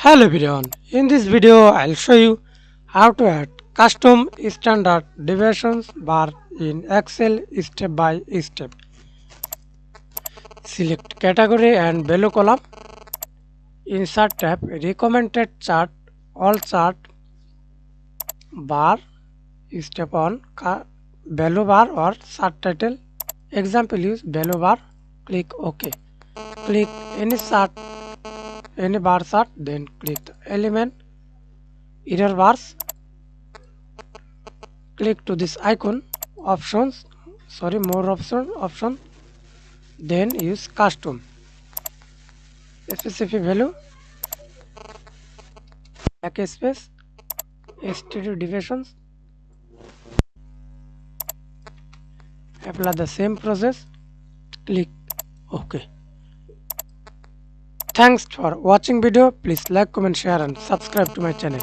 Hello everyone, in this video I'll show you how to add custom standard deviations bar in Excel step by step. Select category and below column, insert tab, recommended chart, all chart, bar, step on, below bar or chart title. Example use below bar, click OK. Click any bar chart, then click the element, error bars, click to this icon, more option, then use custom, specific value, backspace, std deviations, apply the same process, click OK. Thanks for watching video. Please like, comment, share and subscribe to my channel.